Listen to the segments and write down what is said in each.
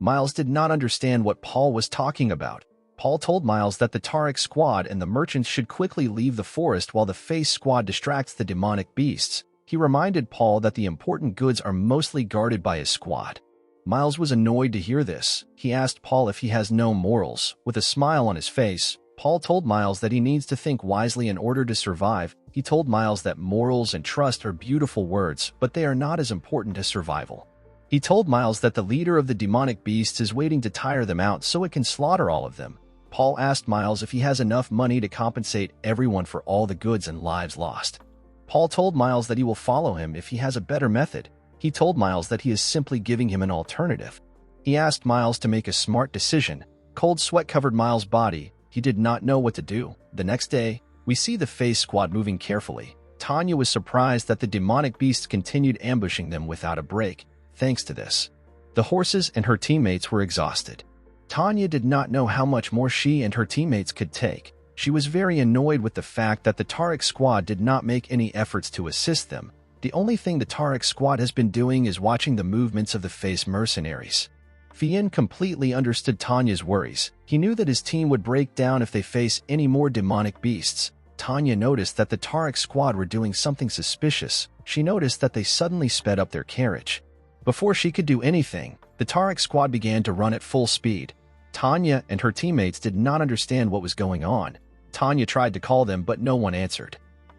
Miles did not understand what Paul was talking about. Paul told Miles that the Tariq squad and the merchants should quickly leave the forest while the Face squad distracts the demonic beasts. He reminded Paul that the important goods are mostly guarded by his squad. Miles was annoyed to hear this. He asked Paul if he has no morals. With a smile on his face, Paul told Miles that he needs to think wisely in order to survive. He told Miles that morals and trust are beautiful words, but they are not as important as survival. He told Miles that the leader of the demonic beasts is waiting to tire them out so it can slaughter all of them. Paul asked Miles if he has enough money to compensate everyone for all the goods and lives lost. Paul told Miles that he will follow him if he has a better method. He told Miles that he is simply giving him an alternative. He asked Miles to make a smart decision. Cold sweat covered Miles' body. He did not know what to do. The next day, we see the Face squad moving carefully. Tanya was surprised that the demonic beasts continued ambushing them without a break. Thanks to this, the horses and her teammates were exhausted. Tanya did not know how much more she and her teammates could take. She was very annoyed with the fact that the Tariq squad did not make any efforts to assist them. The only thing the Tariq squad has been doing is watching the movements of the Face mercenaries. Fian completely understood Tanya's worries. He knew that his team would break down if they face any more demonic beasts. Tanya noticed that the Tariq squad were doing something suspicious. She noticed that they suddenly sped up their carriage. Before she could do anything, the Tariq squad began to run at full speed. Tanya and her teammates did not understand what was going on. Tanya tried to call them, but no one answered.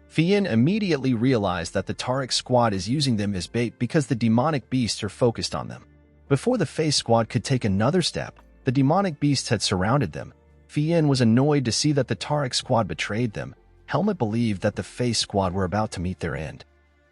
Fian immediately realized that the Tariq squad is using them as bait because the demonic beasts are focused on them. Before the Face squad could take another step, the demonic beasts had surrounded them. Fian was annoyed to see that the Tariq squad betrayed them. Helmut believed that the Face squad were about to meet their end.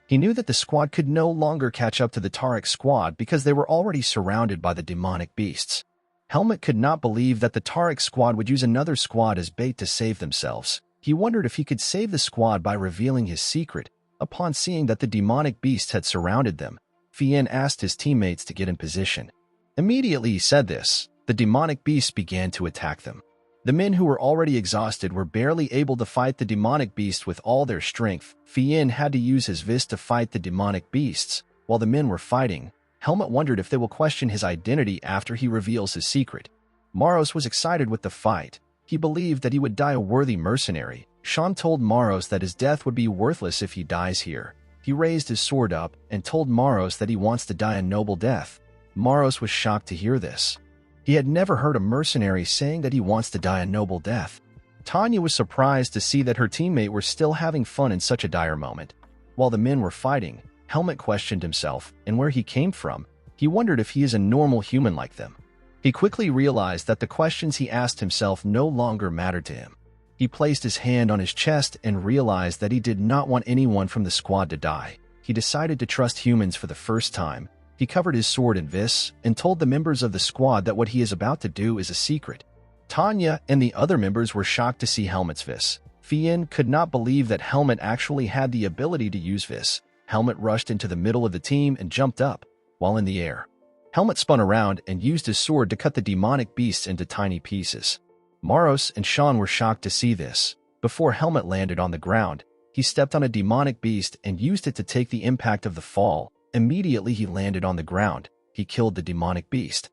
He knew that the squad could no longer catch up to the Tariq squad because they were already surrounded by the demonic beasts. Helmut could not believe that the Tariq squad would use another squad as bait to save themselves. He wondered if he could save the squad by revealing his secret. Upon seeing that the demonic beasts had surrounded them, Fian asked his teammates to get in position. Immediately he said this, the demonic beasts began to attack them. The men who were already exhausted were barely able to fight the demonic beast with all their strength. Fian had to use his fist to fight the demonic beasts. While the men were fighting, Helmut wondered if they will question his identity after he reveals his secret. Maros was excited with the fight. He believed that he would die a worthy mercenary. Sean told Maros that his death would be worthless if he dies here. He raised his sword up and told Maros that he wants to die a noble death. Maros was shocked to hear this. He had never heard a mercenary saying that he wants to die a noble death. Tanya was surprised to see that her teammate were still having fun in such a dire moment. While the men were fighting, Helmut questioned himself and where he came from. He wondered if he is a normal human like them. He quickly realized that the questions he asked himself no longer mattered to him. He placed his hand on his chest and realized that he did not want anyone from the squad to die. He decided to trust humans for the first time. He covered his sword in vis and told the members of the squad that what he is about to do is a secret. Tanya and the other members were shocked to see Helmut's vis. Fian could not believe that Helmut actually had the ability to use vis. Helmut rushed into the middle of the team and jumped up. While in the air, Helmut spun around and used his sword to cut the demonic beasts into tiny pieces. Maros and Sean were shocked to see this. Before Helmut landed on the ground, he stepped on a demonic beast and used it to take the impact of the fall. Immediately he landed on the ground. He killed the demonic beast.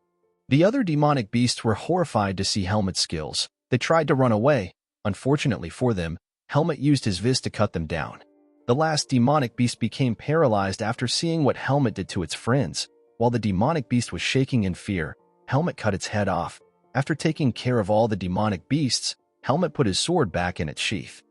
The other demonic beasts were horrified to see Helmut's skills. They tried to run away. Unfortunately for them, Helmut used his vis to cut them down. The last demonic beast became paralyzed after seeing what Helmut did to its friends. While the demonic beast was shaking in fear, Helmut cut its head off. After taking care of all the demonic beasts, Helmut put his sword back in its sheath.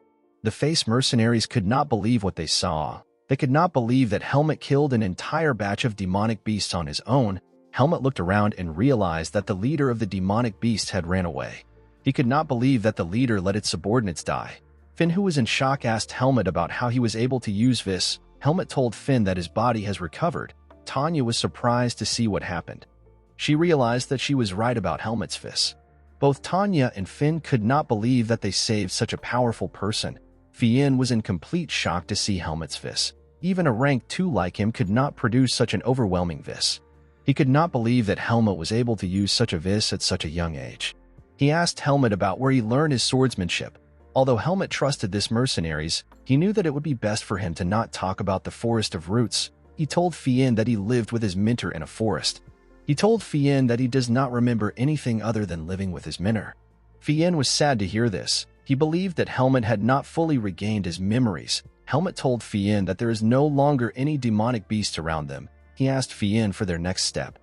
The Face mercenaries could not believe what they saw. They could not believe that Helmut killed an entire batch of demonic beasts on his own. Helmut looked around and realized that the leader of the demonic beasts had ran away. He could not believe that the leader let its subordinates die. Finn, who was in shock, asked Helmut about how he was able to use vis. Helmut told Finn that his body has recovered. Tanya was surprised to see what happened. She realized that she was right about Helmut's vis. Both Tanya and Finn could not believe that they saved such a powerful person. Fian was in complete shock to see Helmut's vis. Even a rank 2 like him could not produce such an overwhelming vis. He could not believe that Helmut was able to use such a vis at such a young age. He asked Helmut about where he learned his swordsmanship. Although Helmut trusted this mercenaries, he knew that it would be best for him to not talk about the Forest of Roots. He told Fian that he lived with his mentor in a forest. He told Fian that he does not remember anything other than living with his mentor. Fian was sad to hear this. He believed that Helmut had not fully regained his memories. Helmut told Fian that there is no longer any demonic beast around them. He asked Fian for their next step.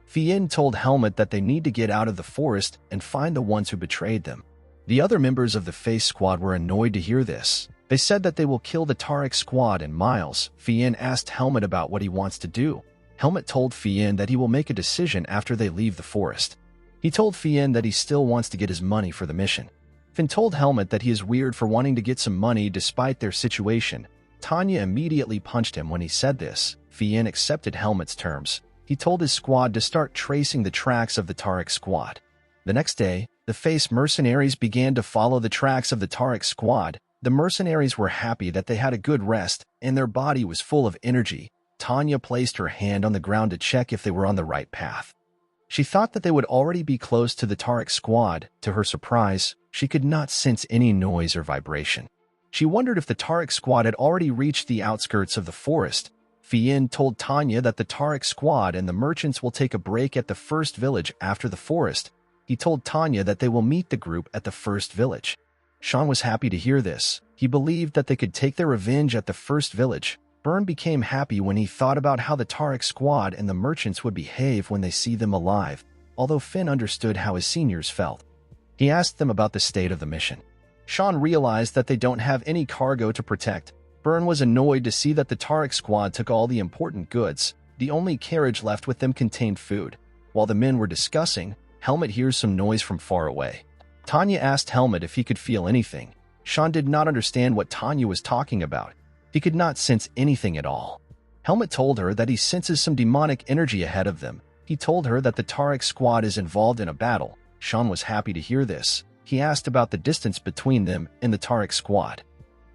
Fian told Helmut that they need to get out of the forest and find the ones who betrayed them. The other members of the Face Squad were annoyed to hear this. They said that they will kill the Tarek Squad and Miles. Fian asked Helmut about what he wants to do. Helmut told Fian that he will make a decision after they leave the forest. He told Fian that he still wants to get his money for the mission. Finn told Helmut that he is weird for wanting to get some money despite their situation. Tanya immediately punched him when he said this. Fian accepted Helmut's terms. He told his squad to start tracing the tracks of the Tarek Squad. The next day, the Face mercenaries began to follow the tracks of the Tarek Squad. The mercenaries were happy that they had a good rest, and their body was full of energy. Tanya placed her hand on the ground to check if they were on the right path. She thought that they would already be close to the Tarek Squad. To her surprise, she could not sense any noise or vibration. She wondered if the Tarek Squad had already reached the outskirts of the forest. Fian told Tanya that the Tarek Squad and the merchants will take a break at the first village after the forest. He told Tanya that they will meet the group at the first village. Sean was happy to hear this. He believed that they could take their revenge at the first village. Byrne became happy when he thought about how the Tarek Squad and the merchants would behave when they see them alive, although Finn understood how his seniors felt. He asked them about the state of the mission. Sean realized that they don't have any cargo to protect. Byrne was annoyed to see that the Tarek Squad took all the important goods. The only carriage left with them contained food. While the men were discussing, Helmut hears some noise from far away. Tanya asked Helmut if he could feel anything. Sean did not understand what Tanya was talking about. He could not sense anything at all. Helmut told her that he senses some demonic energy ahead of them. He told her that the Tarek Squad is involved in a battle. Sean was happy to hear this. He asked about the distance between them and the Tarek Squad.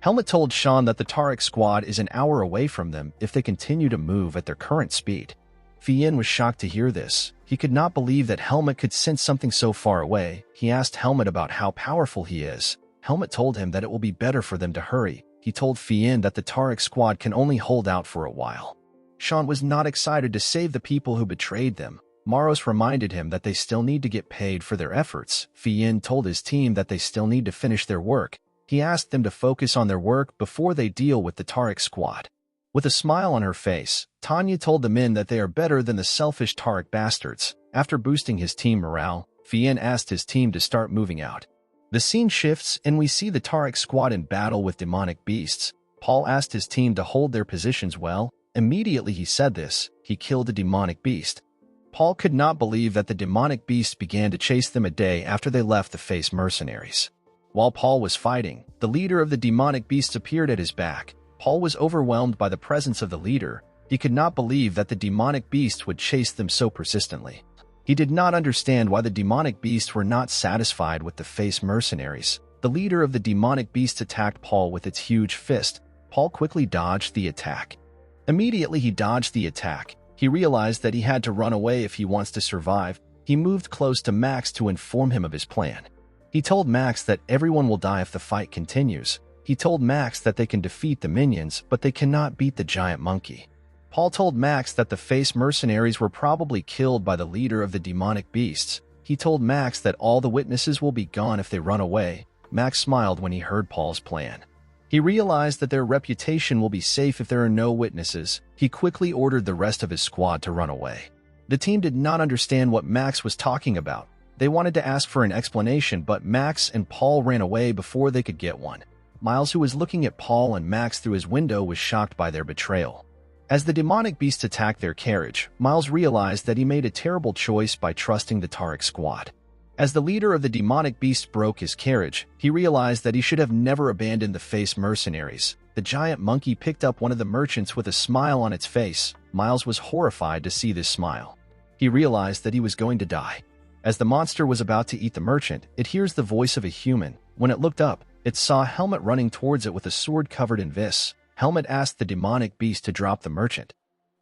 Helmut told Sean that the Tarek Squad is an hour away from them if they continue to move at their current speed. Fian was shocked to hear this. He could not believe that Helmut could sense something so far away. He asked Helmut about how powerful he is. Helmut told him that it will be better for them to hurry. He told Fian that the Tarek Squad can only hold out for a while. Sean was not excited to save the people who betrayed them. Maros reminded him that they still need to get paid for their efforts. Fian told his team that they still need to finish their work. He asked them to focus on their work before they deal with the Tarek Squad. With a smile on her face, Tanya told the men that they are better than the selfish Tarek bastards. After boosting his team morale, Fian asked his team to start moving out. The scene shifts and we see the Tarek Squad in battle with demonic beasts. Paul asked his team to hold their positions well. Immediately he said this, he killed a demonic beast. Paul could not believe that the demonic beast began to chase them a day after they left the Face mercenaries. While Paul was fighting, the leader of the demonic beasts appeared at his back. Paul was overwhelmed by the presence of the leader. He could not believe that the demonic beast would chase them so persistently. He did not understand why the demonic beasts were not satisfied with the Face mercenaries. The leader of the demonic beasts attacked Paul with its huge fist. Paul quickly dodged the attack. Immediately he dodged the attack. He realized that he had to run away if he wants to survive. He moved close to Max to inform him of his plan. He told Max that everyone will die if the fight continues. He told Max that they can defeat the minions, but they cannot beat the giant monkey. Paul told Max that the Face mercenaries were probably killed by the leader of the demonic beasts. He told Max that all the witnesses will be gone if they run away. Max smiled when he heard Paul's plan. He realized that their reputation will be safe if there are no witnesses. He quickly ordered the rest of his squad to run away. The team did not understand what Max was talking about. They wanted to ask for an explanation, but Max and Paul ran away before they could get one. Miles, who was looking at Paul and Max through his window, was shocked by their betrayal. As the demonic beasts attacked their carriage, Miles realized that he made a terrible choice by trusting the Tarek Squad. As the leader of the demonic beast broke his carriage, he realized that he should have never abandoned the Face mercenaries. The giant monkey picked up one of the merchants with a smile on its face. Miles was horrified to see this smile. He realized that he was going to die. As the monster was about to eat the merchant, it hears the voice of a human. When it looked up, it saw Helmut running towards it with a sword covered in vis. Helmut asked the demonic beast to drop the merchant.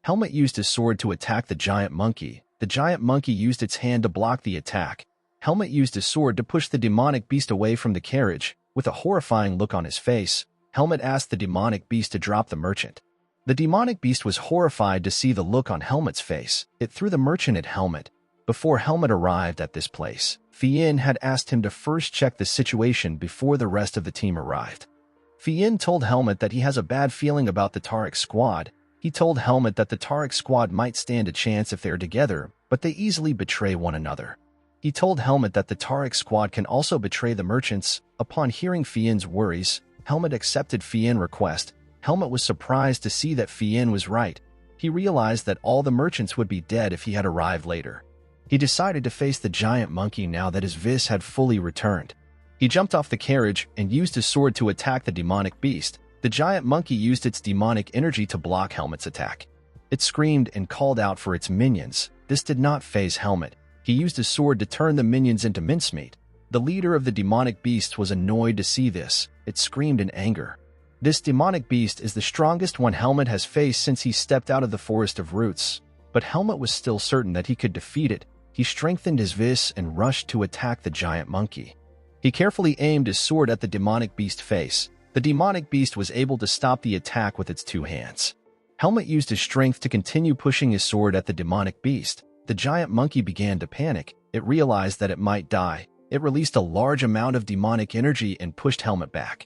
Helmut used his sword to attack the giant monkey. The giant monkey used its hand to block the attack. Helmut used his sword to push the demonic beast away from the carriage. With a horrifying look on his face, Helmut asked the demonic beast to drop the merchant. The demonic beast was horrified to see the look on Helmut's face. It threw the merchant at Helmut. Before Helmut arrived at this place, Fien had asked him to first check the situation before the rest of the team arrived. Fien told Helmut that he has a bad feeling about the Tariq squad. He told Helmut that the Tariq squad might stand a chance if they're together, but they easily betray one another. He told Helmut that the Tariq squad can also betray the merchants. Upon hearing Fien's worries, Helmut accepted Fien's request. Helmut was surprised to see that Fien was right. He realized that all the merchants would be dead if he had arrived later. He decided to face the giant monkey now that his vis had fully returned. He jumped off the carriage and used his sword to attack the demonic beast. The giant monkey used its demonic energy to block Helmut's attack. It screamed and called out for its minions. This did not faze Helmut. He used his sword to turn the minions into mincemeat. The leader of the demonic beasts was annoyed to see this. It screamed in anger. This demonic beast is the strongest one Helmut has faced since he stepped out of the Forest of Roots. But Helmut was still certain that he could defeat it. He strengthened his vis and rushed to attack the giant monkey. He carefully aimed his sword at the demonic beast's face. The demonic beast was able to stop the attack with its two hands. Helmut used his strength to continue pushing his sword at the demonic beast. The giant monkey began to panic. It realized that it might die. It released a large amount of demonic energy and pushed Helmut back.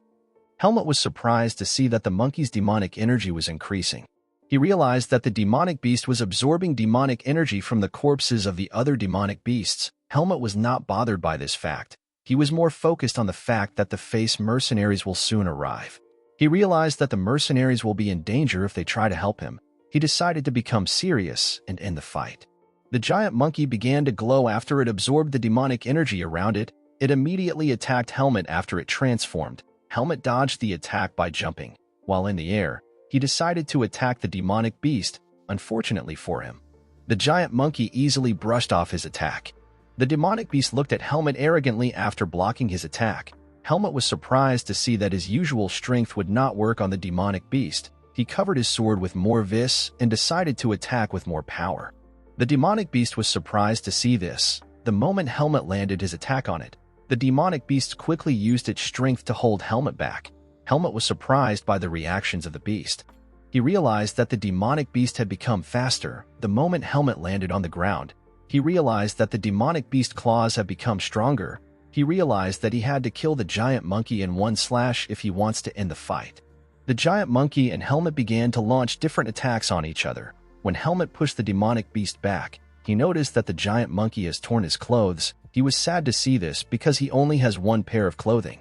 Helmut was surprised to see that the monkey's demonic energy was increasing. He realized that the demonic beast was absorbing demonic energy from the corpses of the other demonic beasts. Helmut was not bothered by this fact. He was more focused on the fact that the face mercenaries will soon arrive. He realized that the mercenaries will be in danger if they try to help him. He decided to become serious and end the fight. The giant monkey began to glow after it absorbed the demonic energy around it. It immediately attacked Helmut after it transformed. Helmut dodged the attack by jumping. While in the air, he decided to attack the demonic beast. Unfortunately for him, the giant monkey easily brushed off his attack. The demonic beast looked at Helmut arrogantly after blocking his attack. Helmut was surprised to see that his usual strength would not work on the demonic beast. He covered his sword with more vis and decided to attack with more power. The demonic beast was surprised to see this. The moment Helmut landed his attack on it, the demonic beast quickly used its strength to hold Helmut back. Helmut was surprised by the reactions of the beast. He realized that the demonic beast had become faster. The moment Helmut landed on the ground, he realized that the demonic beast claws had become stronger. He realized that he had to kill the giant monkey in one slash if he wants to end the fight. The giant monkey and Helmut began to launch different attacks on each other. When Helmut pushed the demonic beast back, he noticed that the giant monkey has torn his clothes. He was sad to see this because he only has one pair of clothing.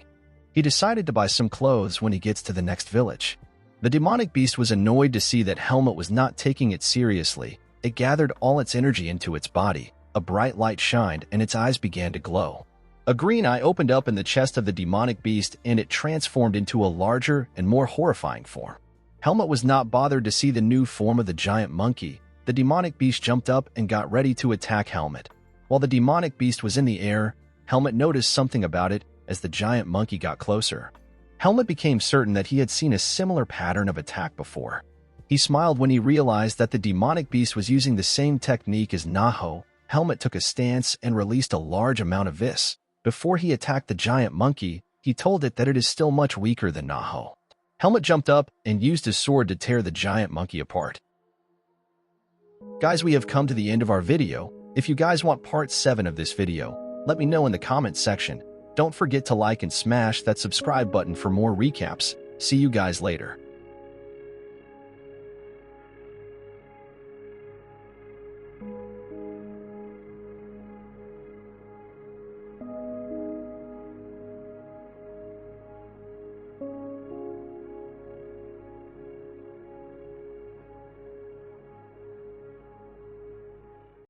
He decided to buy some clothes when he gets to the next village. The demonic beast was annoyed to see that Helmut was not taking it seriously. It gathered all its energy into its body. A bright light shined and its eyes began to glow. A green eye opened up in the chest of the demonic beast and it transformed into a larger and more horrifying form. Helmut was not bothered to see the new form of the giant monkey. The demonic beast jumped up and got ready to attack Helmut. While the demonic beast was in the air, Helmut noticed something about it as the giant monkey got closer. Helmut became certain that he had seen a similar pattern of attack before. He smiled when he realized that the demonic beast was using the same technique as Naho. Helmut took a stance and released a large amount of vis. Before he attacked the giant monkey, he told it that it is still much weaker than Naho. Helmut jumped up and used his sword to tear the giant monkey apart. Guys, we have come to the end of our video. If you guys want part 7 of this video, let me know in the comments section. Don't forget to like and smash that subscribe button for more recaps. See you guys later.